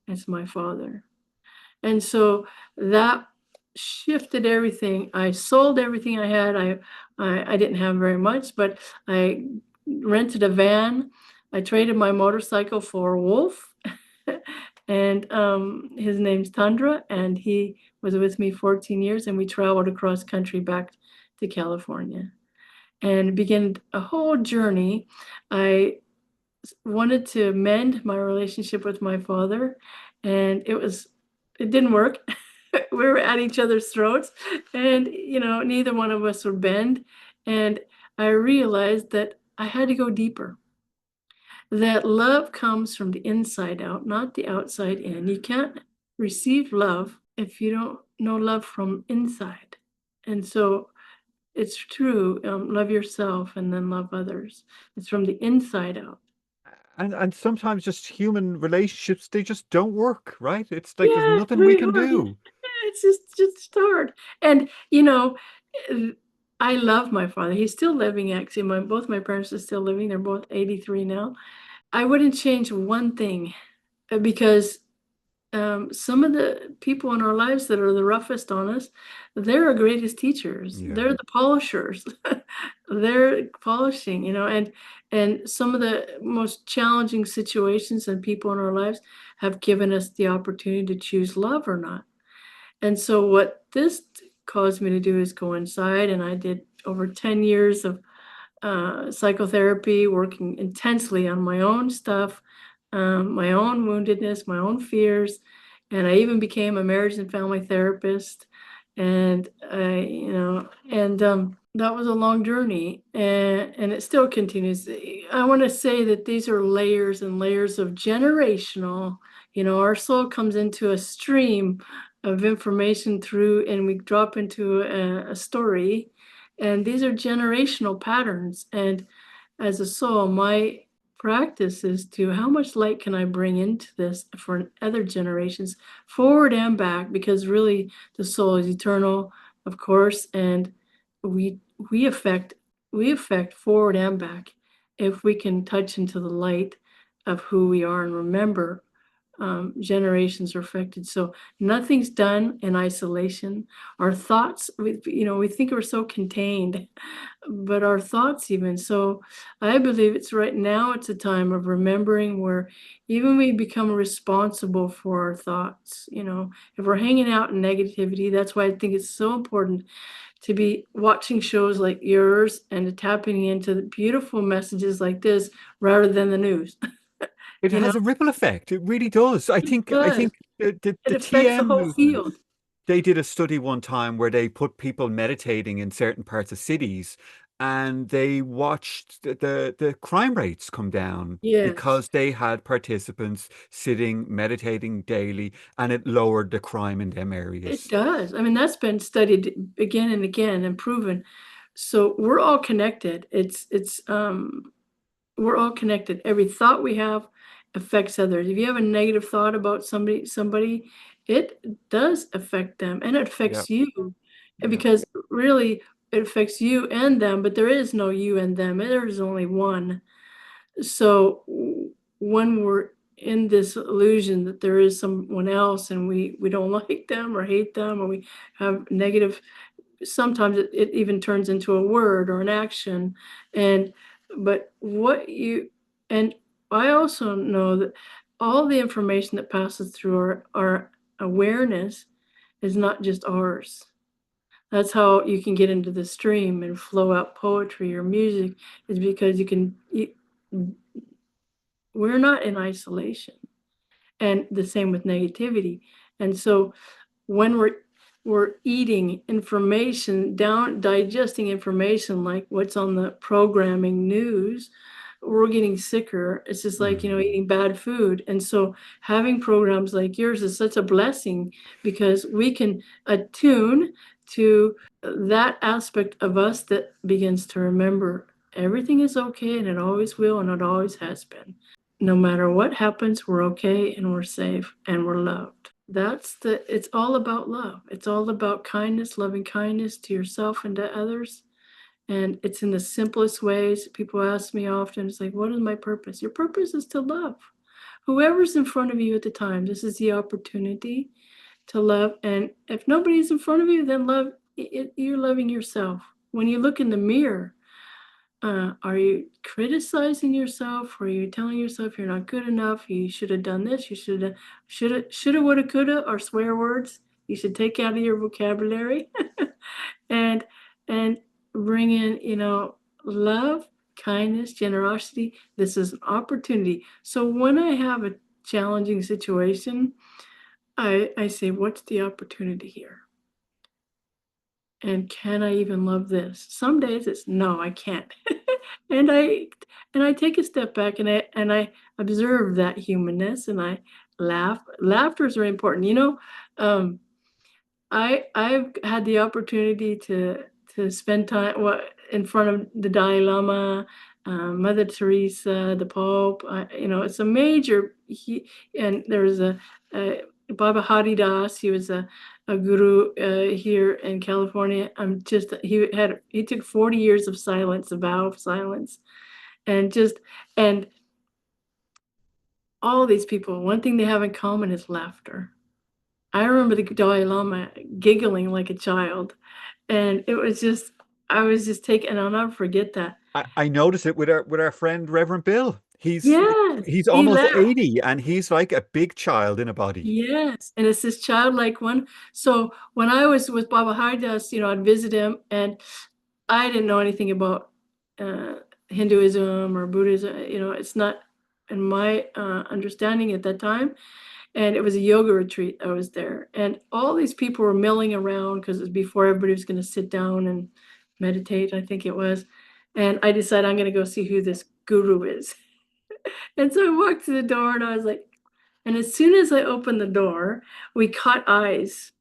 S1: it's my father. And so that shifted everything. I sold everything I had. I didn't have very much, but I rented a van. I traded my motorcycle for a wolf. And his name's Tundra, and he was with me 14 years, and we traveled across country back to California and began a whole journey. I wanted to mend my relationship with my father, and it didn't work. We were at each other's throats, and neither one of us would bend. And I realized that I had to go deeper. That love comes from the inside out, not the outside in. You can't receive love if you don't know love from inside. And so it's true, love yourself and then love others. It's from the inside out.
S3: And sometimes just human relationships, they just don't work, right? It's like there's
S1: Yeah, it's
S3: nothing we
S1: very
S3: can
S1: hard.
S3: do.
S1: It's just hard. And uh, I love my father. He's still living actually. Both my parents are still living. They're both 83 now. I wouldn't change one thing because some of the people in our lives that are the roughest on us, they're our greatest teachers.
S3: Yeah.
S1: They're the polishers. They're polishing, and some of the most challenging situations and people in our lives have given us the opportunity to choose love or not. And so what this caused me to do is go inside, and I did over 10 years of psychotherapy, working intensely on my own stuff, my own woundedness, my own fears. And I even became a marriage and family therapist. And that was a long journey, and it still continues. I want to say that these are layers and layers of generational. Our soul comes into a stream of information through, and we drop into a story, and these are generational patterns. And as a soul, my practice is to how much light can I bring into this for other generations, forward and back, because really the soul is eternal, of course, and we we affect we affect forward and back if we can touch into the light of who we are and remember generations are affected. So nothing's done in isolation. Our thoughts, we think we're so contained, but our thoughts even. So I believe it's right now, it's a time of remembering where even we become responsible for our thoughts. If we're hanging out in negativity, that's why I think it's so important to be watching shows like yours and tapping into the beautiful messages like this rather than the news.
S3: It
S1: you know,
S3: has a ripple effect. It really does. I
S1: it
S3: think I
S1: does.
S3: think the
S1: It affects the
S3: TM
S1: whole
S3: movement,
S1: field.
S3: they did a study one time where they put people meditating in certain parts of cities, and they watched the crime rates come down
S1: Yes,
S3: because they had participants sitting meditating daily, and it lowered the crime in them
S1: it
S3: areas.
S1: does. I mean, that's been studied again and again and proven. So we're all connected. We're all connected. Every thought we have affects others. If you have a negative thought about somebody, it does affect them, and it
S3: Yeah,
S1: affects you. And
S3: yeah.
S1: because really it affects you and them, but there is no you and them. There is only one. So when we're in this illusion that there is someone else and we don't like them or hate them, or we have negative, sometimes it even turns into a word or an action. And but what you and I also know that all the information that passes through our awareness is not just ours. That's how you can get into the stream and flow out poetry or music, is because we're not in isolation. And the same with negativity. And so when we're eating information down, digesting information like what's on the programming news, we're getting sicker. It's just like,
S3: Mm.
S1: eating bad food. And so having programs like yours is such a blessing, because we can attune to that aspect of us that begins to remember everything is okay, and it always will, and it always has been. No matter what happens, we're okay and we're safe and we're loved. It's all about love. It's all about kindness, loving kindness to yourself and to others. And it's in the simplest ways. People ask me often, it's like, what is my purpose? Your purpose is to love whoever's in front of you at the time. This is the opportunity to love. And if nobody's in front of you, then you're loving yourself. When you look in the mirror, are you criticizing yourself? Or are you telling yourself you're not good enough? You should have done this. You shoulda, woulda, coulda, are swear words. You should take out of your vocabulary and and bring in, love, kindness, generosity. This is an opportunity. So when I have a challenging situation, I say, what's the opportunity here? And can I even love this? Some days it's no, I can't. and I and I take a step back, and I observe that humanness, and I Laughter is very important. Um, I've had the opportunity to spend time in front of the Dalai Lama, Mother Teresa, the Pope. It's a major. And there's a Baba Haridas. He was a guru here in California. He took 40 years of silence, a vow of silence, and all these people. One thing they have in common is laughter. I remember the Dalai Lama giggling like a child, and I was just taken. I'll never forget that.
S3: I noticed it with our friend Reverend Bill.
S1: Yes,
S3: He's
S1: he
S3: almost
S1: laughed.
S3: 80 and he's like a big child in a body.
S1: Yes, and it's this childlike one. So when I was with Baba Haridas, I'd visit him, and I didn't know anything about uh, Hinduism or Buddhism. It's not in my understanding at that time. And it was a yoga retreat. I was there, and all these people were milling around because it was before everybody was going to sit down and meditate, I think it was. And I decided I'm going to go see who this guru is. And so I walked to the door, and I was like, and as soon as I opened the door, we caught eyes,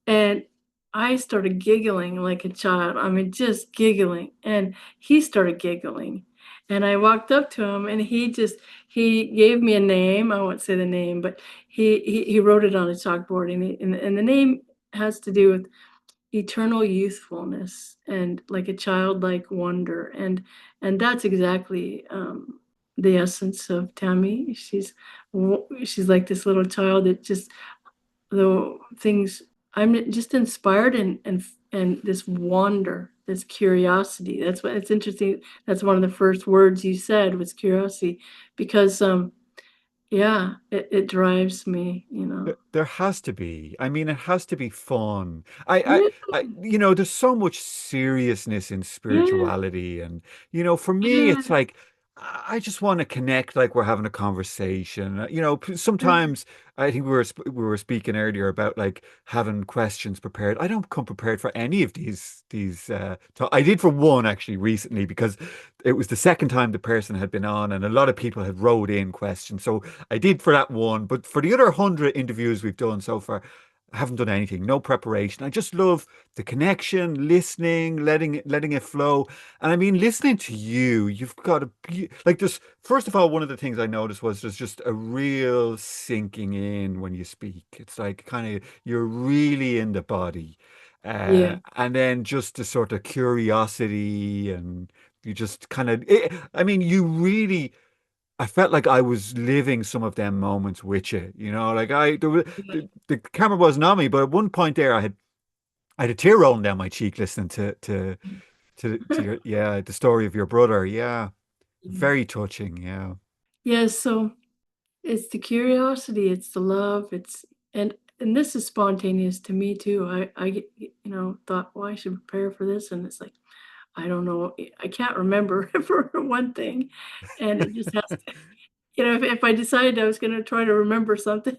S1: and I started giggling like a child. I mean, just giggling. And he started giggling. And I walked up to him, and he gave me a name. I won't say the name, but he wrote it on a chalkboard. And the name has to do with eternal youthfulness and like a childlike wonder. And that's exactly the essence of Tammy. She's like this little child that just the things I'm just inspired and this wonder, this curiosity. That's what it's interesting. That's one of the first words you said was curiosity, because yeah, it drives me.
S3: There has to be. I mean, it has to be fun.
S1: Yeah,
S3: There's so much seriousness in
S1: yeah,
S3: spirituality, and for me,
S1: yeah,
S3: it's like I just want to connect, like we're having a conversation.
S1: yeah,
S3: Sometimes I think we were speaking earlier about like having questions prepared. I don't come prepared for any of these. I did for one actually recently because it was the second time the person had been on, and a lot of people had wrote in questions. So I did for that one, but for the other 100 interviews we've done so far, I haven't done anything, no preparation. I just love the connection, listening, letting it flow. And I mean, listening to you, you've got like this. First of all, one of the things I noticed was there's just a real sinking in when you speak. It's like kind of you're really in the body.
S1: yeah,
S3: And then just the sort of curiosity and you just kind of, I mean, you really I felt like I was living some of them moments with you, like
S1: yeah.
S3: the camera wasn't on me, but at one point there, I had a tear rolling down my cheek listening to your, yeah, the story of your brother. Yeah, very touching. Yeah,
S1: Yeah, so it's the curiosity, it's the love, and this is spontaneous to me too. Thought, well, I should prepare for this, and it's like I don't know, I can't remember for one thing, and it just has to, if I decided I was going to try to remember something,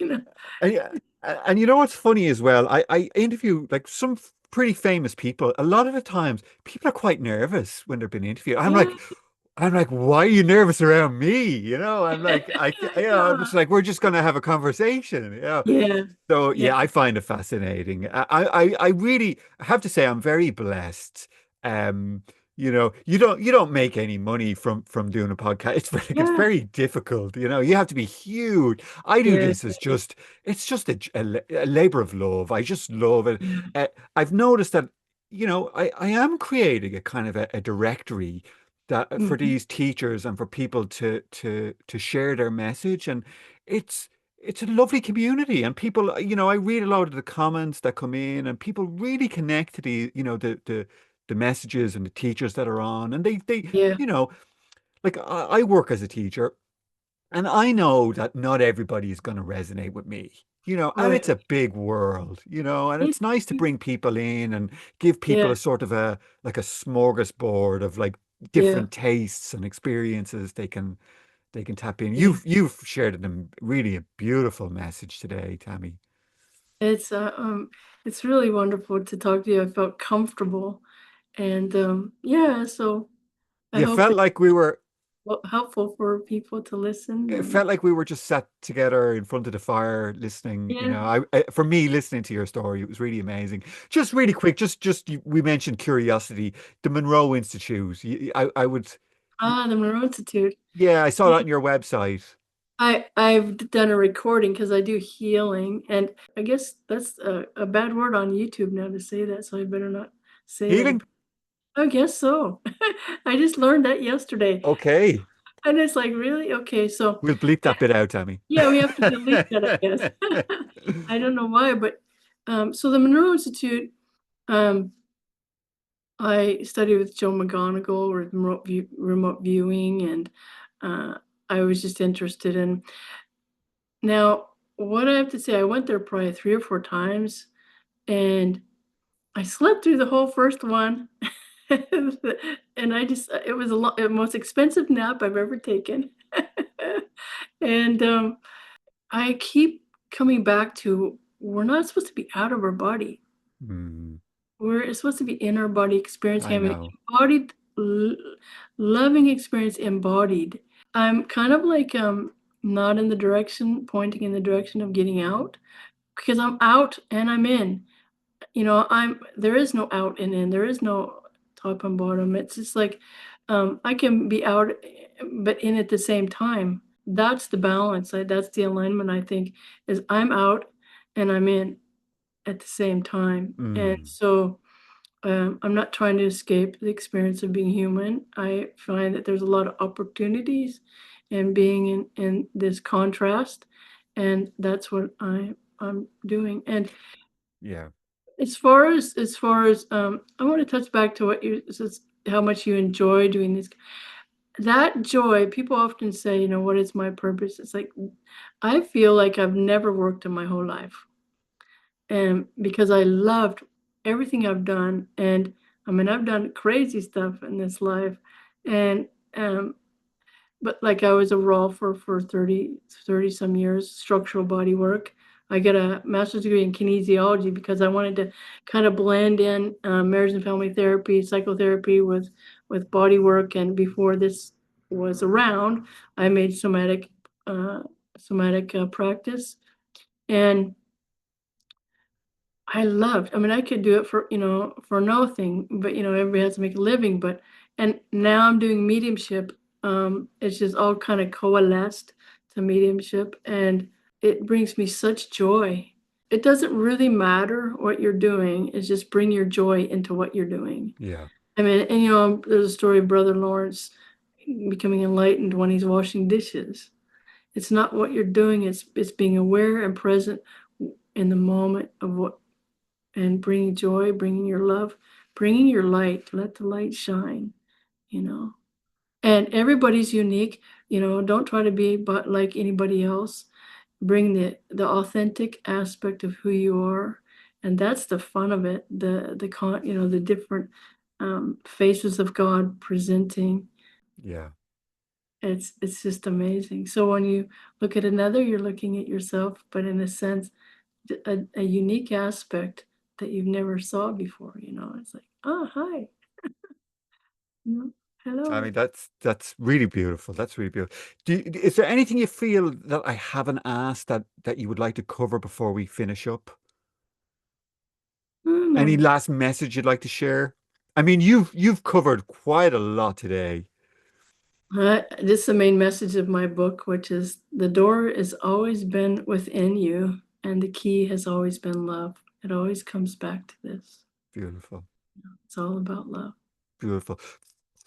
S1: you know.
S3: and yeah, and you know what's funny as well? I interview like some pretty famous people. A lot of the times, people are quite nervous when they're being interviewed.
S1: Yeah,
S3: I'm like, why are you nervous around me? I'm like, I'm
S1: yeah,
S3: just like, we're just gonna have a conversation.
S1: yeah,
S3: So
S1: yeah.
S3: yeah, I find it fascinating. I really I have to say I'm very blessed. Um, you don't make any money from doing a podcast. It's
S1: Yeah,
S3: very difficult. You have to be huge. I do
S1: yeah,
S3: this as just it's just a labor of love. I just love it.
S1: yeah,
S3: I've noticed that I am creating a kind of a directory that for
S1: mhm,
S3: these teachers and for people to share their message, and it's it's a lovely community, and people, I read a lot of the comments that come in, and people really connect to the messages and the teachers that are on, and
S1: yeah,
S3: you know, like I work as a teacher, and I know that not everybody is going to resonate with me, and
S1: right.
S3: it's a big world, and
S1: Yeah,
S3: it's nice to bring people in and give people
S1: yeah,
S3: a sort of like a smorgasbord of like
S1: yeah,
S3: different tastes and experiences they can tap in.
S1: yeah.
S3: You've shared really a beautiful message today, Tammy.
S1: It's it's really wonderful to talk to you. I felt comfortable, and yeah, so I
S3: You
S1: hope
S3: felt
S1: that.
S3: like we were
S1: helpful for people to listen.
S3: It
S1: And
S3: felt like we were just sat together in front of the fire listening. You
S1: yeah.
S3: know, for me, listening to your story, it was really amazing. Just really quick, we mentioned curiosity, the Monroe Institute. I would,
S1: The Monroe Institute.
S3: yeah, I saw that on your website.
S1: I've done a recording because I do healing, and I guess that's a bad word on YouTube now to say that, so I better not say that.
S3: Healing?
S1: I guess so. I just learned that yesterday,
S3: Okay.
S1: and it's like, really? Okay, so
S3: We'll bleep
S1: uh,
S3: that bit out, Tammy.
S1: yeah, we have to delete that, I guess. I don't know why, but so the Monroe Institute, um, I studied with Joe McGonigal with remote viewing, and I was just interested in. Now, what I have to say, I went there probably 3 or 4 times, and I slept through the whole first one. And I just it was the most expensive nap I've ever taken. And, I keep coming back to we're not supposed to be out of our body.
S3: Hmm,
S1: We're supposed to be in our body, experiencing
S3: I
S1: having an
S3: know.
S1: embodied, loving experience embodied. I'm kind of like, not in the direction pointing in the direction of getting out, because I'm out and I'm in. There is no out and in. There is no top and bottom. It's just like, I can be out, but in at the same time. That's the balance. That's the alignment, I think, is I'm out and I'm in at the same time. And
S3: Mm,
S1: so, I'm not trying to escape the experience of being human. I find that there's a lot of opportunities in being in this contrast, and that's what I'm doing. And
S3: yeah,
S1: as far as I want to touch back to what you says, how much you enjoy doing this. That joy, people often say, what is my purpose? It's like I feel like I've never worked in my whole life. And because I loved everything I've done, and I mean I've done crazy stuff in this life, and but like I was a raw for 30 some years, structural body work. I got a master's degree in kinesiology because I wanted to kind of blend in marriage and family therapy, psychotherapy with body work. And before this was around, I made uh, somatic practice, and I mean, I could do it for nothing, but everybody has to make a living. And now I'm doing mediumship. It's just all kind of coalesced to mediumship, and it brings me such joy. It doesn't really matter what you're doing, it's just bring your joy into what you're doing.
S3: yeah,
S1: I mean, and there's a story of Brother Lawrence becoming enlightened when he's washing dishes. It's not what you're doing, it's being aware and present in the moment of what and bringing joy, bringing your love, bringing your light. Let the light shine, you know. And everybody's unique, don't try to be but like anybody else. Bring the authentic aspect of who you are. And that's the fun of it. The different faces of God presenting.
S3: yeah.
S1: It's just amazing. So when you look at another, you're looking at yourself, but in a sense, a unique aspect that you've never saw before. It's like, oh, hi.
S3: I
S1: Hello.
S3: mean, that's really beautiful. That's really beautiful. Is there anything you feel that I haven't asked that you would like to cover before we finish up? Any
S1: No.
S3: last message you'd like to share? I mean, you've covered quite a lot today.
S1: This is the main message of my book, which is the door has always been within you, and the key has always been love. It always comes back to this.
S3: Beautiful,
S1: It's all about love.
S3: beautiful.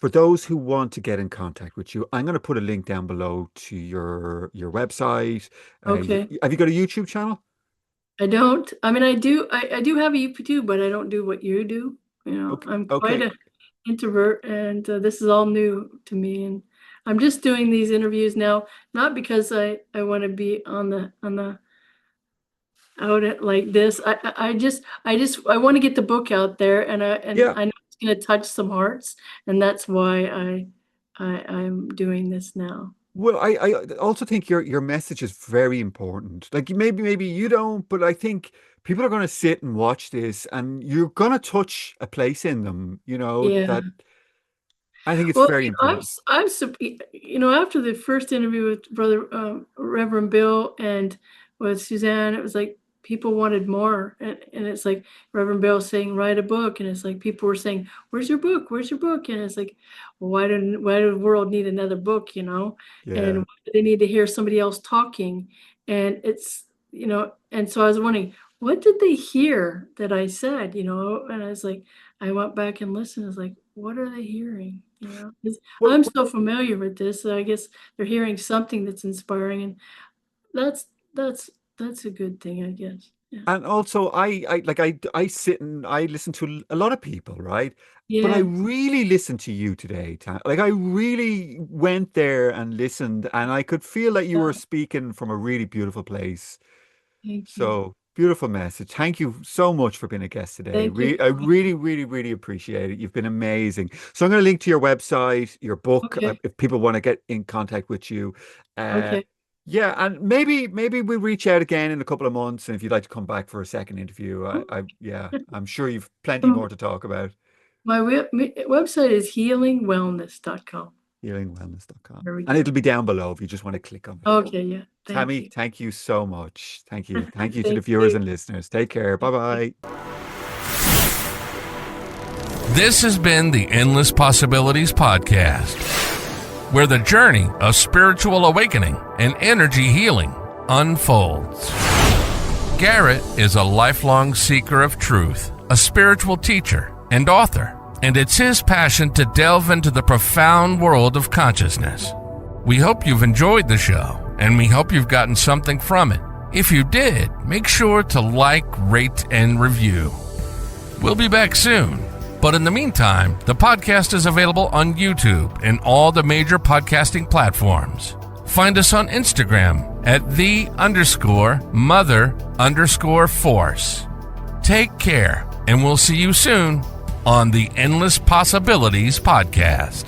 S3: For those who want to get in contact with you, I'm going to put a link down below to your website.
S1: Okay.
S3: Have you got a YouTube channel?
S1: I don't, I mean, I do have a UP2, but I don't do what you do.
S3: Okay,
S1: I'm quite
S3: okay.
S1: a introvert, and this is all new to me. And I'm just doing these interviews now, not because I want to be on the out at like this. I want to get the book out there, and
S3: Yeah.
S1: I know it's going to touch some hearts, and that's why I'm doing this now.
S3: Well, I also think your message is very important. Like maybe you don't, but I think people are going to sit and watch this, and you're going to touch a place in them.
S1: Yeah.
S3: That I think it's
S1: Well,
S3: very important.
S1: after the first interview with Brother Reverend Bill and with Suzanne, it was like people wanted more, and it's like Reverend Bill saying, "Write a book," and it's like people were saying, "Where's your book? Where's your book?" And it's like, well, why did the world need another book? And
S3: Yeah.
S1: why do they need to hear somebody else talking? And it's and so I was wondering, what did they hear that I said? And I was like, I went back and listened. I was like, what are they hearing? 'Cause
S3: Well,
S1: I'm so familiar with this, so I guess they're hearing something that's inspiring, and that's that's that's a good thing, I guess. Yeah.
S3: and also I sit and I listen to a lot of people, right? But I
S1: Yeah.
S3: really listened to you today, like I really went there and listened, and I could feel that you were
S1: Yeah.
S3: speaking from a really beautiful place.
S1: Thank you.
S3: So beautiful message. Thank you so much for being a guest today.
S1: Thank you
S3: I
S1: so much.
S3: really, really, really appreciate it. You've been amazing. So I'm going to link to your website, your book,
S1: Okay.
S3: if people want to get in contact with you. Uh,
S1: Okay.
S3: yeah, and maybe we reach out again in a couple of months, and if you'd like to come back for a second interview, yeah, I'm sure you've plenty more to talk about.
S1: My website is healingwellness.com.
S3: Healingwellness.com.
S1: There we
S3: And
S1: go.
S3: it'll be down below if you just want to click on it.
S1: Okay. Yeah. Thank
S3: Tammy,
S1: you.
S3: thank you so much. Thank you. Thank you to the
S1: Thank
S3: viewers
S1: you.
S3: and listeners. Take care. Bye bye.
S2: This has been the Endless Possibilities Podcast, where the journey of spiritual awakening and energy healing unfolds. Gareth is a lifelong seeker of truth, a spiritual teacher and author, and it's his passion to delve into the profound world of consciousness. We hope you've enjoyed the show, and we hope you've gotten something from it. If you did, make sure to like, rate, and review. We'll be back soon. But in the meantime, the podcast is available on YouTube and all the major podcasting platforms. Find us on Instagram at _mother_force. Take care, and we'll see you soon on the Endless Possibilities Podcast.